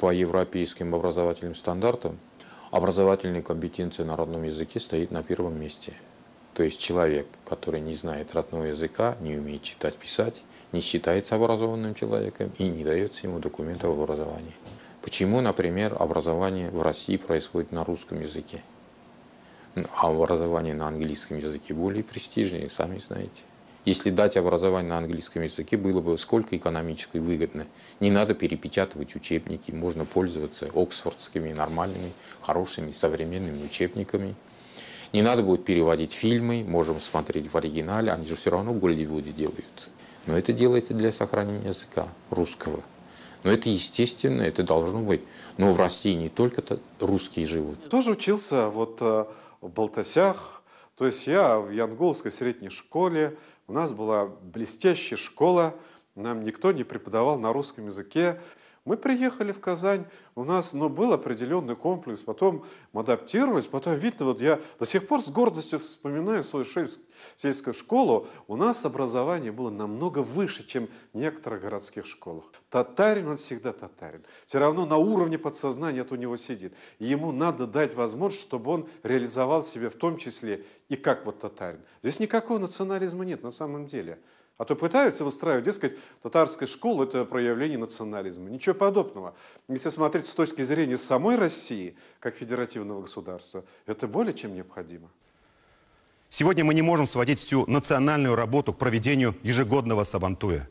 по европейским образовательным стандартам образовательная компетенция на родном языке стоит на первом месте. То есть человек, который не знает родного языка, не умеет читать, писать, не считается образованным человеком и не дается ему документов об образовании. Почему, например, образование в России происходит на русском языке, а образование на английском языке более престижнее, сами знаете. Если дать образование на английском языке, было бы сколько экономически выгодно. Не надо перепечатывать учебники, можно пользоваться оксфордскими нормальными, хорошими, современными учебниками. Не надо будет переводить фильмы, можем смотреть в оригинале, они же все равно в Голливуде делаются. Но это делается для сохранения языка русского. Но это естественно, это должно быть. Но в России не только русские живут. Тоже учился вот в Балтасях. То есть я в Янгулской средней школе. У нас была блестящая школа. Нам никто не преподавал на русском языке. Мы приехали в Казань, у нас был определенный комплекс, потом мы адаптировались, потом видно, вот я до сих пор с гордостью вспоминаю свою сельскую школу, у нас образование было намного выше, чем в некоторых городских школах. Татарин, он всегда татарин. Все равно на уровне подсознания это у него сидит. И ему надо дать возможность, чтобы он реализовал себя в том числе и как вот татарин. Здесь никакого национализма нет на самом деле. А то пытаются выстраивать, дескать, татарская школа – это проявление национализма. Ничего подобного. Если смотреть с точки зрения самой России, как федеративного государства, это более чем необходимо. Сегодня мы не можем сводить всю национальную работу к проведению ежегодного сабантуя.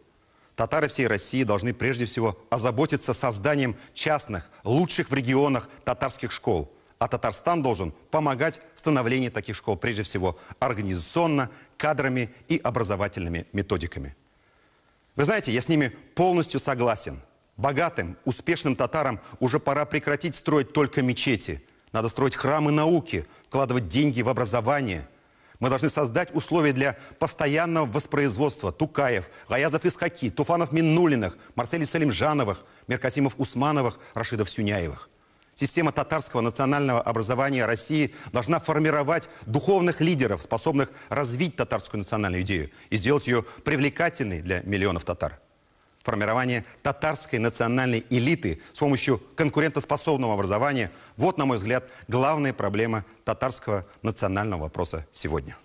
Татары всей России должны прежде всего озаботиться созданием частных, лучших в регионах татарских школ. А Татарстан должен помогать в становлении таких школ, прежде всего, организационно, кадрами и образовательными методиками. Вы знаете, я с ними полностью согласен. Богатым, успешным татарам уже пора прекратить строить только мечети. Надо строить храмы науки, вкладывать деньги в образование. Мы должны создать условия для постоянного воспроизводства Тукаев, Гаязов Исхаки, Туфанов Миннулиных, Марселей Салимжановых, Меркасимов Усмановых, Рашидов Сюняевых. Система татарского национального образования России должна формировать духовных лидеров, способных развить татарскую национальную идею и сделать ее привлекательной для миллионов татар. Формирование татарской национальной элиты с помощью конкурентоспособного образования – вот, на мой взгляд, главная проблема татарского национального вопроса сегодня.